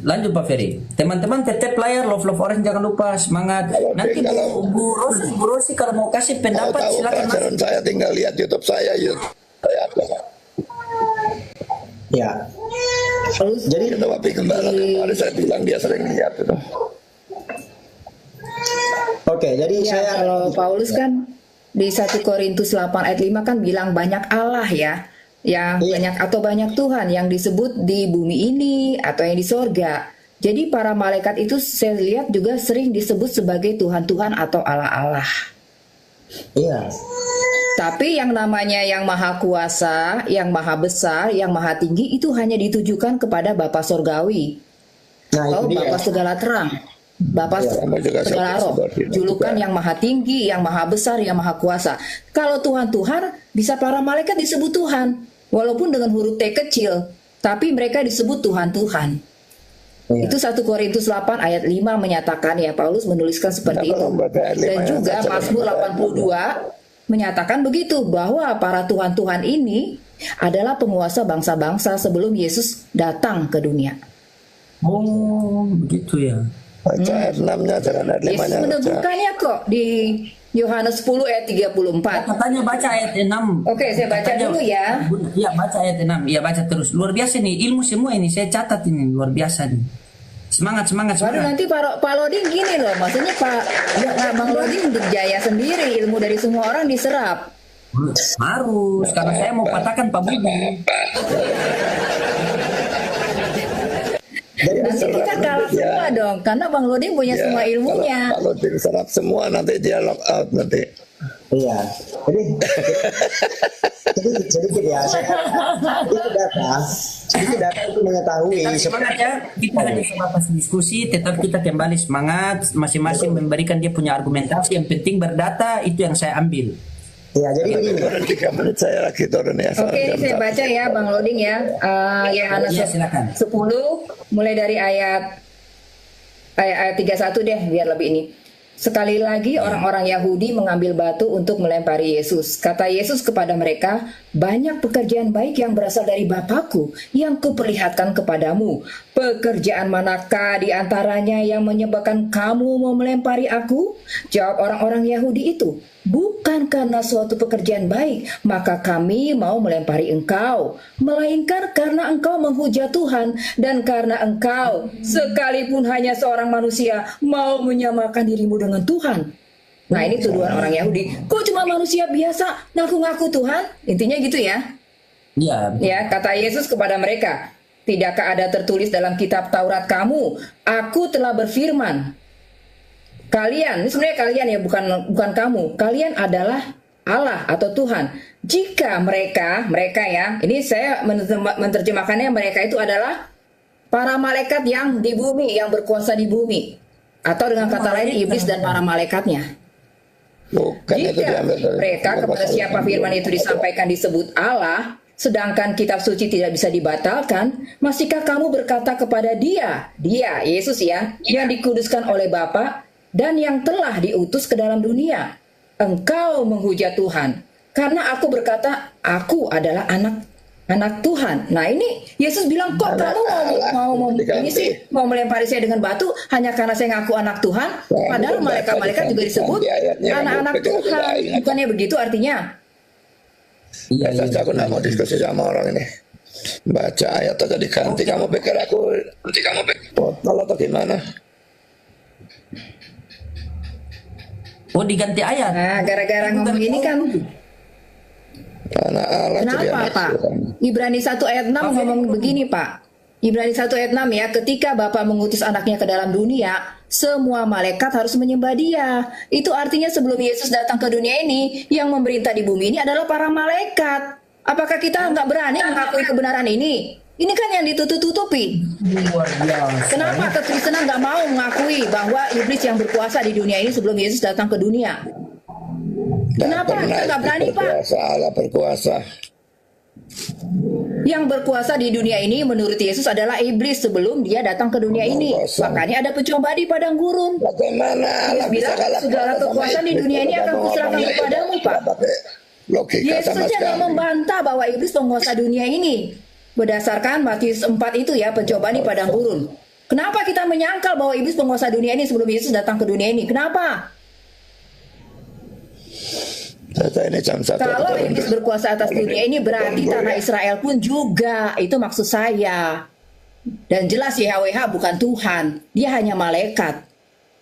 Lanjut Pak Ferry. Teman-teman tetap layar love orange, jangan lupa semangat. Nanti Bu Rosi kalau mau kasih pendapat tahu silakan Mas. pelajaran saya tinggal lihat YouTube saya. Ya. Jadi Kita Wapi Gembala kemarin saya bilang dia sering lihat itu. Oke, jadi Ya, saya kalau Paulus kan di 1 Korintus 8 ayat 5 kan bilang banyak Allah ya. Yang Iya. banyak atau banyak Tuhan yang disebut di bumi ini atau yang di sorga. Jadi para malaikat itu saya lihat juga sering disebut sebagai Tuhan-Tuhan atau Allah-Allah. iya. Tapi yang namanya yang maha kuasa, yang maha besar, yang maha tinggi itu hanya ditujukan kepada Bapa Sorgawi Nah, atau itu dia. Bapa segala terang, Bapa Sama juga segala saya roh, seperti itu julukan juga. yang maha tinggi, yang maha besar, yang maha kuasa. Kalau Tuhan bisa para malaikat disebut Tuhan, walaupun dengan huruf T kecil, tapi mereka disebut Tuhan. Iya. Itu 1 Korintus 8 ayat 5 menyatakan ya, Paulus menuliskan seperti Kenapa itu. membaca ayat 5 Dan ya? juga Baca Mazmur ayat 82 menyatakan begitu, bahwa para Tuhan ini adalah penguasa bangsa-bangsa sebelum Yesus datang ke dunia. Oh, begitu ya. Baca ayat 6-nya, jangan ayat 5-nya. Yesus meneguhkannya kok di Yohanes 10 ayat 34. Katanya baca ayat 6. Oke, saya baca dulu ya. Iya, baca ayat 6. Iya, baca terus. Luar biasa nih, ilmu semua ini saya catat ini, luar biasa nih. Semangat. Baru nanti Pak Loding gini loh, maksudnya Bang Loding berjaya sendiri, ilmu dari semua orang diserap. Harus, karena saya mau patahkan Pak Budi. Nanti kita kalah semua dong, karena Bang Loding punya semua ilmunya. Kalau diserap semua nanti dia lock out nanti. Iya. Jadi sedikit ya. Itu data itu mengetahui. Tetap semangat ya, kita hanya sebatas diskusi, tetap kita kembali semangat, masing-masing memberikan dia punya argumentasi, yang penting berdata, itu yang saya ambil. Iya, jadi begini. Turun 3 menit saya lagi turun ya. Oke, jam saya 1. baca ya Bang Loding ya. Yohanes Iya, silakan. 10 mulai dari ayat 31 deh biar lebih ini. Sekali lagi orang-orang Yahudi mengambil batu untuk melempari Yesus. Kata Yesus kepada mereka, banyak pekerjaan baik yang berasal dari Bapakku yang kuperlihatkan kepadamu. Pekerjaan manakah di antaranya yang menyebabkan kamu mau melempari aku? Jawab orang-orang Yahudi itu, bukan karena suatu pekerjaan baik, maka kami mau melempari engkau, melainkan karena engkau menghujat Tuhan, dan karena engkau, sekalipun hanya seorang manusia, mau menyamakan dirimu dengan Tuhan. Nah, ini tuduhan orang Yahudi. Kok cuma manusia biasa ngaku-ngaku Tuhan? Intinya gitu ya. Iya, Ya, kata Yesus kepada mereka, tidakkah ada tertulis dalam kitab Taurat kamu, aku telah berfirman, kalian, ini sebenarnya kalian ya, bukan kamu. Kalian adalah Allah atau Tuhan. Jika mereka ya, ini saya menerjemahkannya, mereka itu adalah para malaikat yang di bumi, yang berkuasa di bumi. Atau dengan kata lain, iblis dan para malaikatnya. Bukan itu Jika diambil dari mereka kepada siapa firman itu disampaikan disebut Allah, sedangkan kitab suci tidak bisa dibatalkan, masihkah kamu berkata kepada dia, Yesus ya, yang dikuduskan oleh Bapa dan yang telah diutus ke dalam dunia, engkau menghujat Tuhan, karena aku berkata, aku adalah anak Tuhan. Nah, ini Yesus bilang, kok kamu mau melempari saya dengan batu hanya karena saya ngaku anak Tuhan, padahal malaikat-malaikat juga disebut anak-anak Tuhan. Bukannya begitu artinya? iya. Saja aku nggak mau diskusi sama orang ini. Baca ayat aja diganti. Kamu pikir aku botol atau gimana? Oh, diganti ayat. Nah, gara-gara ngomong ini kan, Karena Allah jadi kenapa anak Pak? Tuhan. Ibrani 1 ayat 6 ngomong begini Pak. Ibrani 1 ayat 6 ya, ketika Bapa mengutus anaknya ke dalam dunia, semua malaikat harus menyembah dia. Itu artinya sebelum Yesus datang ke dunia ini, yang memerintah di bumi ini adalah para malaikat. Apakah kita nggak berani mengakui kebenaran ini? Ini kan yang ditutup-tutupi. Luar biasa. Kenapa kekristenan nggak mau mengakui bahwa iblis yang berkuasa di dunia ini sebelum Yesus datang ke dunia? Kenapa kita nggak berani Pak? Berkuasa, Allah berkuasa. Yang berkuasa di dunia ini menurut Yesus adalah iblis sebelum dia datang ke dunia ini. Makanya ada pencobaan di padang gurun. Bagaimana Allah Yesus bisa bilang kalah segala sama kekuasaan di iblis? dunia ini Kita akan mau kuserahkan ngomongnya kepadamu itu Pak. pakai logika Yesus sama saja nggak sekali. membantah bahwa iblis penguasa dunia ini. berdasarkan Matius 4 itu ya, pencobaan di padang gurun. Kenapa kita menyangkal bahwa iblis penguasa dunia ini sebelum Yesus datang ke dunia ini? Kenapa? Data ini jam 1. Kalau iblis berkuasa atas dunia ini berarti tanah Israel pun juga. Itu maksud saya. Dan jelas YHWH bukan Tuhan. Dia hanya malaikat.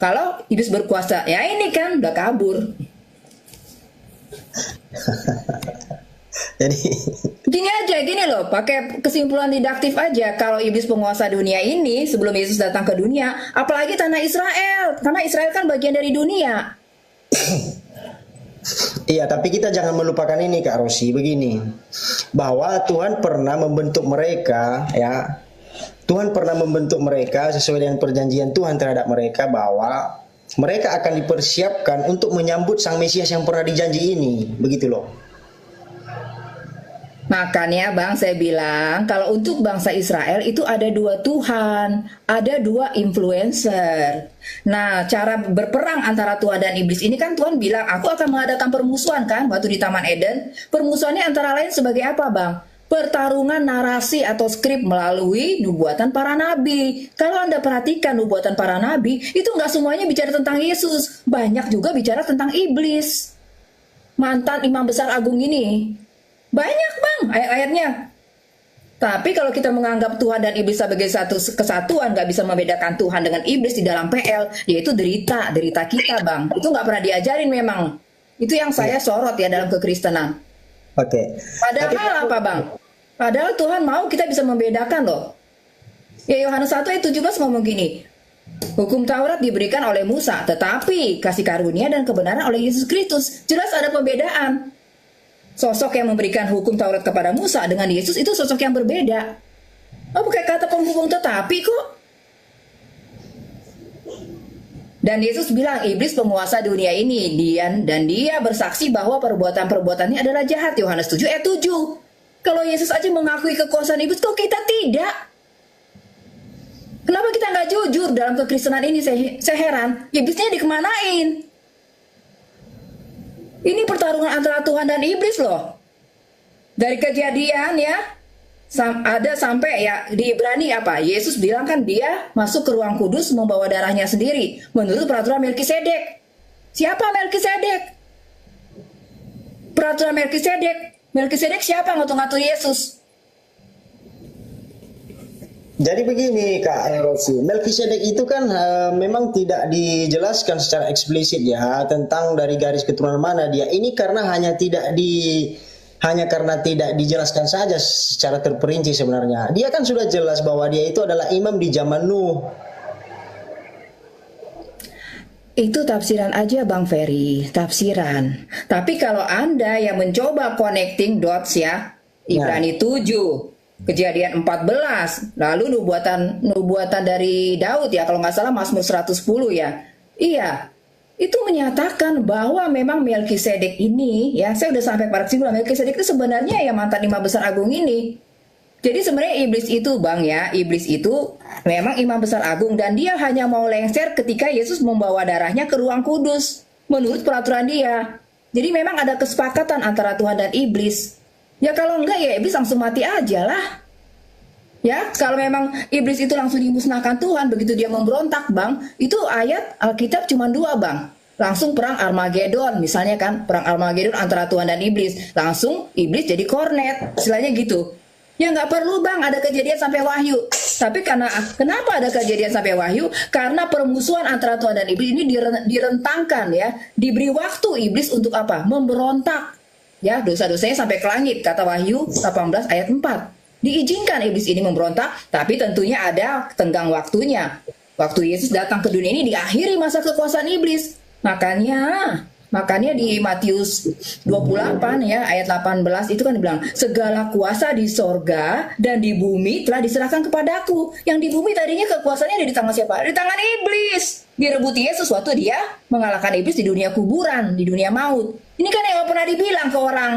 Kalau iblis berkuasa, ya ini kan udah kabur. Jadi Gini aja, gini loh, pakai kesimpulan didaktif aja. Kalau iblis penguasa dunia ini sebelum Yesus datang ke dunia, apalagi tanah Israel. Karena Israel kan bagian dari dunia. iya, tapi kita jangan melupakan ini Kak Rosi, begini. Bahwa Tuhan pernah membentuk mereka, ya. Tuhan pernah membentuk mereka sesuai dengan perjanjian Tuhan terhadap mereka bahwa mereka akan dipersiapkan untuk menyambut Sang Mesias yang pernah dijanji ini. Begitu loh. Makanya Bang saya bilang kalau untuk bangsa Israel itu ada dua Tuhan, ada dua influencer. Nah cara berperang antara Tuhan dan iblis ini kan Tuhan bilang aku akan mengadakan permusuhan kan waktu di Taman Eden. Permusuhannya antara lain sebagai apa Bang? Pertarungan narasi atau skrip melalui nubuatan para nabi. Kalau Anda perhatikan nubuatan para nabi itu nggak semuanya bicara tentang Yesus, banyak juga bicara tentang iblis. Mantan imam besar agung ini. Banyak Bang ayat-ayatnya. Tapi kalau kita menganggap Tuhan dan iblis sebagai satu kesatuan, nggak bisa membedakan Tuhan dengan iblis di dalam PL, yaitu derita kita Bang. Itu nggak pernah diajarin memang. Itu yang saya sorot ya dalam kekristenan. Oke. Padahal apa Bang? Padahal Tuhan mau kita bisa membedakan loh. Ya Yohanes 1 ayat 17 ngomong gini. Hukum Taurat diberikan oleh Musa, tetapi kasih karunia dan kebenaran oleh Yesus Kristus. Jelas ada pembedaan. Sosok yang memberikan hukum Taurat kepada Musa dengan Yesus itu sosok yang berbeda. Oh, bukan kata penghubung tetapi kok. Dan Yesus bilang iblis penguasa dunia ini dan dia bersaksi bahwa perbuatan-perbuatannya adalah jahat. Yohanes 7 ayat 7. Kalau Yesus aja mengakui kekuasaan iblis, kok kita tidak? Kenapa kita nggak jujur dalam kekristenan ini? Saya heran. Iblisnya dikemanain? Ini pertarungan antara Tuhan dan iblis loh. Dari Kejadian ya, ada sampai ya di Ibrani apa? Yesus bilang kan dia masuk ke ruang kudus membawa darahnya sendiri menurut peraturan Melkisedek. Siapa Melkisedek? Peraturan Melkisedek. Melkisedek siapa ngatur-ngatur Yesus? Jadi begini Kak Rosi, Melkisedek itu kan memang tidak dijelaskan secara eksplisit ya tentang dari garis keturunan mana dia. Ini karena hanya karena tidak dijelaskan saja secara terperinci sebenarnya. Dia kan sudah jelas bahwa dia itu adalah imam di zaman Nuh. Itu tafsiran aja Bang Ferry, tafsiran. Tapi kalau Anda yang mencoba connecting dots ya, Ibrani 7, Kejadian 14, lalu nubuatan dari Daud ya, kalau nggak salah Mazmur 110 ya. Iya, itu menyatakan bahwa memang Melkisedek ini, ya saya udah sampai pada kesimpulan Melkisedek itu sebenarnya ya mantan imam besar agung ini. Jadi sebenarnya iblis itu Bang ya, iblis itu memang imam besar agung dan dia hanya mau lengser ketika Yesus membawa darahnya ke ruang kudus menurut peraturan dia. Jadi memang ada kesepakatan antara Tuhan dan iblis. Ya kalau enggak ya iblis langsung mati aja lah. Ya kalau memang iblis itu langsung dimusnahkan Tuhan begitu dia memberontak Bang, itu ayat Alkitab cuma 2 Bang. Langsung perang Armageddon misalnya kan, perang Armageddon antara Tuhan dan iblis. Langsung iblis jadi kornet, istilahnya gitu. Ya nggak perlu Bang ada kejadian sampai wahyu. Tapi kenapa ada kejadian sampai wahyu? Karena permusuhan antara Tuhan dan iblis ini direntangkan ya, diberi waktu iblis untuk apa? Memberontak. Ya, dosa-dosanya sampai ke langit, kata Wahyu 18 ayat 4. Diizinkan iblis ini memberontak, tapi tentunya ada tenggang waktunya. Waktu Yesus datang ke dunia ini diakhiri masa kekuasaan iblis. Makanya di Matius 28 ya ayat 18 itu kan dibilang segala kuasa di sorga dan di bumi telah diserahkan kepadaku. Yang di bumi tadinya kekuasaannya ada di tangan siapa? Di tangan iblis. Direbut Yesus waktu dia mengalahkan iblis di dunia kuburan, di dunia maut. Ini kan yang pernah dibilang ke orang.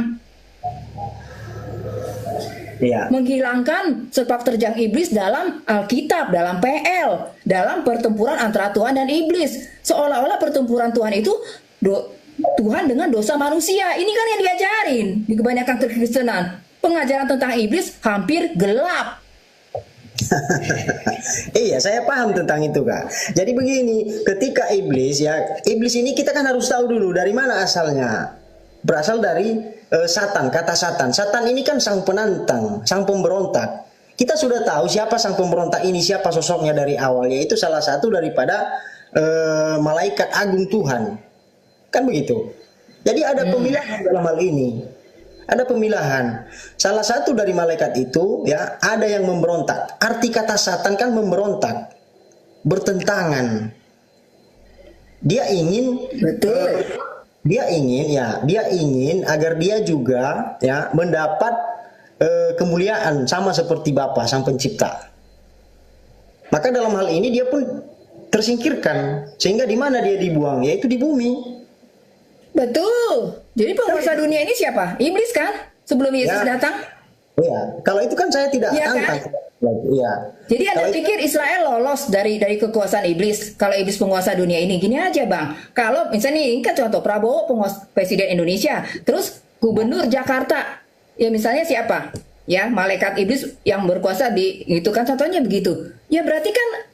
Iya. Menghilangkan sepak terjang iblis dalam Alkitab, dalam PL, dalam pertempuran antara Tuhan dan iblis. Seolah-olah pertempuran Tuhan itu Tuhan dengan dosa manusia. Ini kan yang diajarin di kebanyakan kekristenan. pengajaran tentang iblis hampir gelap. Iya, saya paham tentang itu, Kak. Jadi begini, ketika iblis ini kita kan harus tahu dulu dari mana asalnya. Berasal dari Satan, kata Satan. Satan ini kan sang penantang, sang pemberontak. Kita sudah tahu siapa sang pemberontak ini, siapa sosoknya dari awal, yaitu salah satu daripada malaikat agung Tuhan. Kan begitu. Jadi ada pemilahan dalam hal ini. Ada pemilahan. Salah satu dari malaikat itu ada yang memberontak. Arti kata Satan kan memberontak, bertentangan. Dia ingin dia ingin agar dia juga mendapat kemuliaan sama seperti Bapa sang pencipta. Maka dalam hal ini dia pun tersingkirkan, sehingga di mana dia dibuang, yaitu di bumi. Betul. Jadi penguasa dunia ini siapa? Iblis kan? Sebelum Yesus datang? Iya. Kalau itu kan saya tidak tantang. Iya. Jadi Anda pikir Israel lolos dari kekuasaan iblis? Kalau iblis penguasa dunia ini, gini aja Bang. Kalau misalnya ini kan contoh Prabowo presiden Indonesia, terus gubernur Jakarta, ya misalnya siapa? Ya malaikat iblis yang berkuasa itu kan contohnya begitu. Ya berarti kan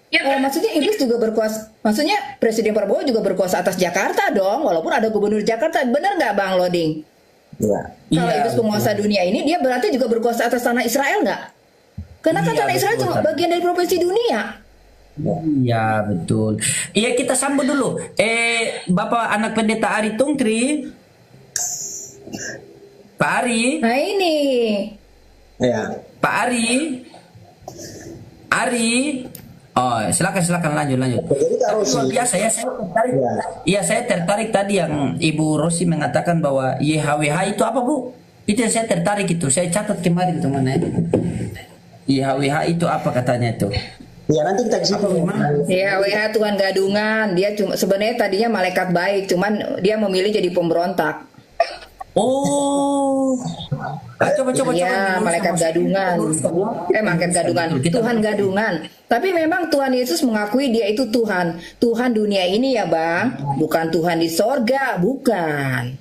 maksudnya iblis juga berkuasa, maksudnya Presiden Prabowo juga berkuasa atas Jakarta dong, walaupun ada gubernur Jakarta, benar nggak Bang Loding? Iya. Kalau iblis penguasa dunia ini, dia berarti juga berkuasa atas tanah Israel nggak? Karena kan tanah Israel cuma bagian dari provinsi dunia. Iya betul. Iya kita sambut dulu. Bapak anak pendeta Ari Tungkri, Pak Ari. Nah ini. Ya. Pak Ari. Oh, silakan lanjut. Jadi Kak Rosi, Luar biasa ya, saya tertarik. Iya, saya tertarik tadi yang Ibu Rosi mengatakan bahwa YHWH itu apa, Bu? Itu yang saya tertarik itu. Saya catat kemarin teman ya. YHWH itu apa katanya itu? ya nanti kita ke situ. YHWH Tuhan gadungan, dia cuma sebenarnya tadinya malaikat baik, cuman dia memilih jadi pemberontak. Oh. Coba. Iya, malaikat gadungan. Malaikat gadungan. Tuhan gadungan. Tapi memang Tuhan Yesus mengakui dia itu Tuhan. Tuhan dunia ini ya Bang. Bukan Tuhan di sorga. Bukan.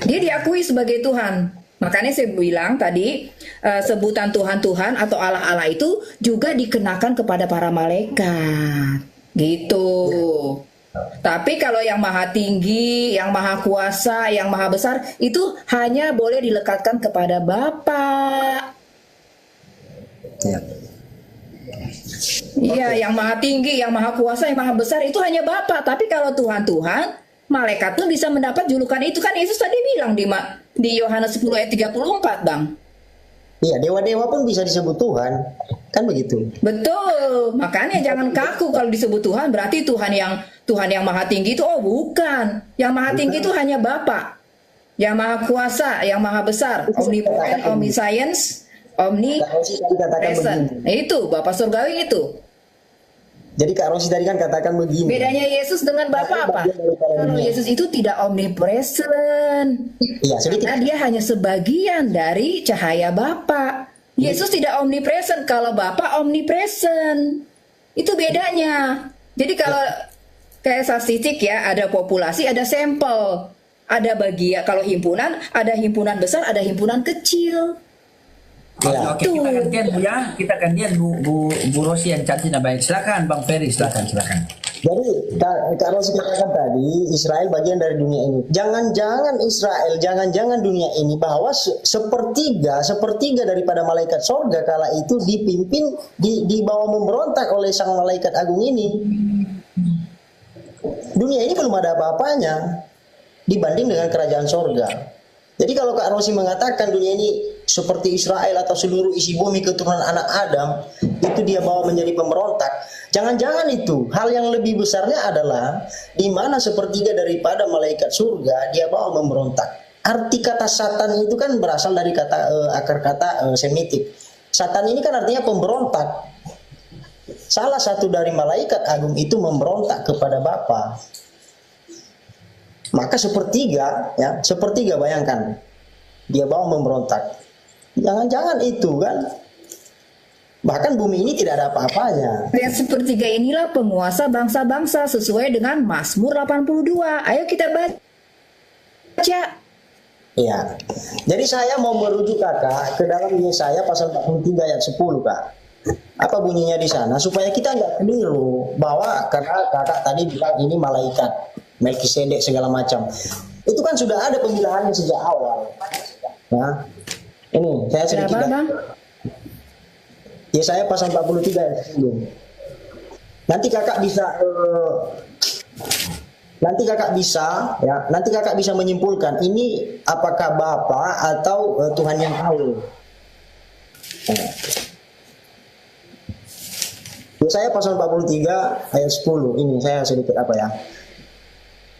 Dia diakui sebagai Tuhan. Makanya saya bilang tadi, sebutan Tuhan atau Allah itu juga dikenakan kepada para malaikat. Gitu. Tapi kalau yang maha tinggi, yang maha kuasa, yang maha besar, itu hanya boleh dilekatkan kepada Bapa. Iya, yang maha tinggi, yang maha kuasa, yang maha besar itu hanya Bapa. Tapi kalau Tuhan, malaikat pun bisa mendapat julukan itu. Kan Yesus tadi bilang di Yohanes 10 ayat 34, Bang. Iya, dewa-dewa pun bisa disebut Tuhan. Kan begitu. Betul. Makanya jangan kaku kalau disebut Tuhan, berarti Tuhan yang maha tinggi itu bukan. Yang maha tinggi itu hanya Bapa. Yang maha kuasa, yang maha besar, omnipotent, omniscience, omnipresent. Itu Bapa surgawi itu. Jadi Kak Rosi tadi kan katakan begini. Bedanya Yesus dengan Bapa apa? Kalau Yesus itu tidak omnipresent. Iya, karena dia hanya sebagian dari cahaya Bapa. Yesus tidak omnipresent, kalau Bapa omnipresent. Itu bedanya. Jadi kalau kayak statistik ya, ada populasi, ada sampel. Ada bagian, kalau himpunan, ada himpunan besar, ada himpunan kecil. Oke, kita gantian Bu ya. Kita gantian Bu Rosi yang cantik dan baik. Silakan Bang Ferry, silakan. Jadi Kak Rosi katakan tadi Israel bagian dari dunia ini. Jangan-jangan Israel, jangan-jangan dunia ini bahwa sepertiga daripada malaikat sorga kala itu dipimpin dibawa memberontak oleh sang malaikat agung ini. Dunia ini belum ada apa-apanya dibanding dengan kerajaan sorga. Jadi kalau Kak Rosi mengatakan dunia ini seperti Israel atau seluruh isi bumi keturunan anak Adam, itu dia bawa menjadi pemberontak. Jangan-jangan itu hal yang lebih besarnya adalah di mana sepertiga daripada malaikat surga dia bawa memberontak. Arti kata Satan itu kan berasal dari akar kata Semitik. Satan ini kan artinya pemberontak. Salah satu dari malaikat agung itu memberontak kepada Bapa. Maka sepertiga bayangkan dia bawa memberontak. Jangan-jangan itu kan, bahkan bumi ini tidak ada apa-apanya. Dan sepertiga inilah penguasa bangsa-bangsa sesuai dengan Mazmur 82. Ayo kita baca. Iya. Jadi saya mau merujuk kakak ke dalam Yesaya pasal 43 ayat 10 kak. Apa bunyinya di sana supaya kita nggak keliru bahwa karena kakak tadi bilang ini malaikat Melkisedek segala macam. Itu kan sudah ada pemilahannya sejak awal. Nah, ini saya sedikit. Kenapa bang? Yesaya pasal 43 ayat 10. Nanti kakak bisa menyimpulkan ini apakah Bapa atau Tuhan yang tahu. Yesaya pasal 43 ayat 10 ini saya sedikit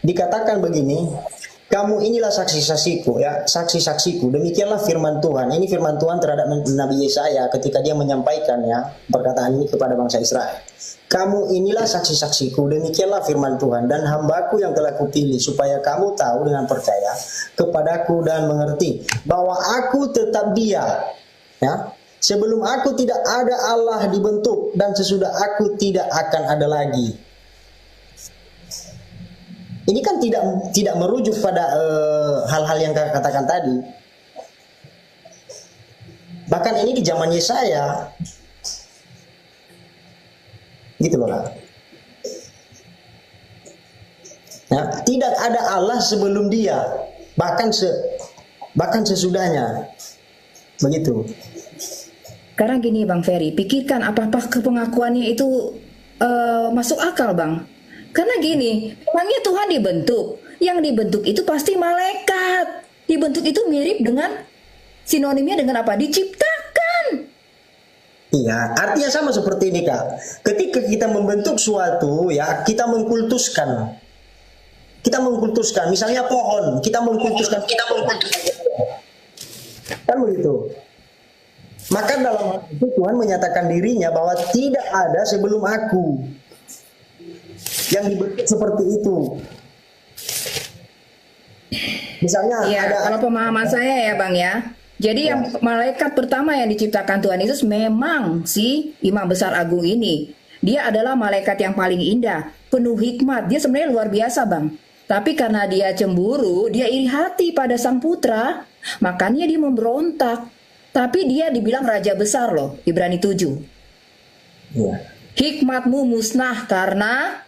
dikatakan begini, kamu inilah saksi-saksiku ya, saksi-saksiku, demikianlah firman Tuhan. Ini firman Tuhan terhadap Nabi Yesaya ketika dia menyampaikan ya perkataan ini kepada bangsa Israel. Kamu inilah saksi-saksiku, demikianlah firman Tuhan, dan hambaku yang telah kupilih, supaya kamu tahu dengan percaya kepadaku dan mengerti bahwa aku tetap Dia. Ya, sebelum aku tidak ada Allah dibentuk, dan sesudah aku tidak akan ada lagi. Ini kan tidak merujuk pada hal-hal yang kakak katakan tadi. Bahkan ini di zaman Yesaya. Gitu loh Kak. Ya, tidak ada Allah sebelum Dia, bahkan sesudahnya. Begitu. Sekarang gini Bang Ferry, pikirkan apakah pengakuannya itu masuk akal Bang? Karena gini, memangnya Tuhan dibentuk, yang dibentuk itu pasti malaikat. Dibentuk itu mirip dengan, sinonimnya dengan apa? Diciptakan. Iya, artinya sama seperti ini Kak. Ketika kita membentuk suatu ya, kita mengkultuskan. Misalnya pohon, kita mengkultuskan. Kan begitu. Maka dalam hal itu Tuhan menyatakan dirinya bahwa tidak ada sebelum aku yang dibentuk seperti itu. Misalnya Iya, kalau pemahaman saya ya Bang ya. Jadi yang malaikat pertama yang diciptakan Tuhan Yesus memang si Imam Besar Agung ini. Dia adalah malaikat yang paling indah, penuh hikmat. Dia sebenarnya luar biasa Bang. Tapi karena dia cemburu, dia iri hati pada sang putra, makanya dia memberontak. Tapi dia dibilang raja besar loh, Ibrani 7. Iya. Hikmatmu musnah karena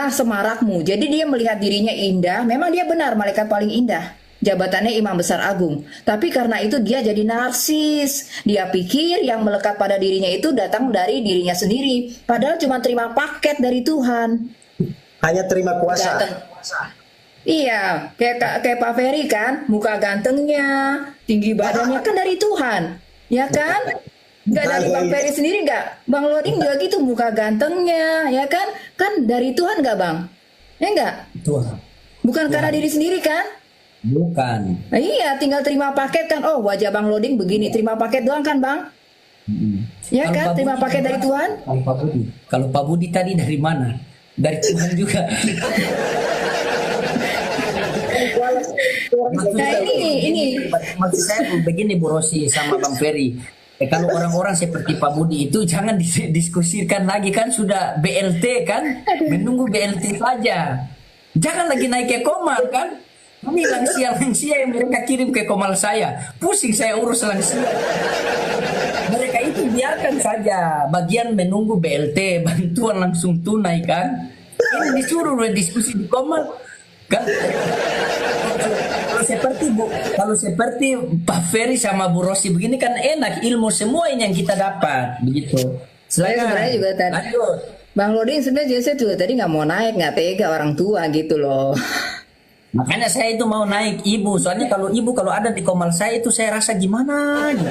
semarakmu. Jadi dia melihat dirinya indah. Memang dia benar malaikat paling indah. Jabatannya Imam Besar Agung. Tapi karena itu dia jadi narsis. Dia pikir yang melekat pada dirinya itu datang dari dirinya sendiri. Padahal cuma terima paket dari Tuhan. Hanya terima kuasa. Iya, kayak Pak Ferry kan, muka gantengnya, tinggi badannya kan dari Tuhan, ya kan? Nggak dari Bang Ferry sendiri nggak? Bang Loding juga gitu, muka gantengnya, ya kan? Kan dari Tuhan nggak Bang? Ya nggak? Tuhan. Bukan karena diri sendiri kan? Bukan. Nah, iya, tinggal terima paket kan? Oh, wajah Bang Loding begini, terima paket doang kan Bang? Ya Kalau kan, Pak terima Budi paket dari dari Tuhan? Kalau Pak Budi tadi dari mana? Dari Tuhan juga. Maksud saya begini Bu Rosi sama Bang Ferry. Kalau orang-orang seperti Pak Budi itu jangan didiskusikan lagi, kan sudah BLT kan, menunggu BLT saja. Jangan lagi naik ke Komal kan. Ini lansia yang mereka kirim ke Komal saya. Pusing saya urus lansia. Mereka itu biarkan saja bagian menunggu BLT, bantuan langsung tunai kan. Ini disuruh diskusi di Komal kan. Kalau seperti Pak Ferry sama Bu Rosi begini kan enak, ilmu semua ini yang kita dapat begitu. Sebenarnya juga tadi. Lanjut. Bang Loding sebenarnya saya juga tadi nggak mau naik, nggak tega orang tua gitu loh. Makanya saya itu mau naik ibu, soalnya kalau ibu kalau ada di Komal saya itu saya rasa gimana gitu.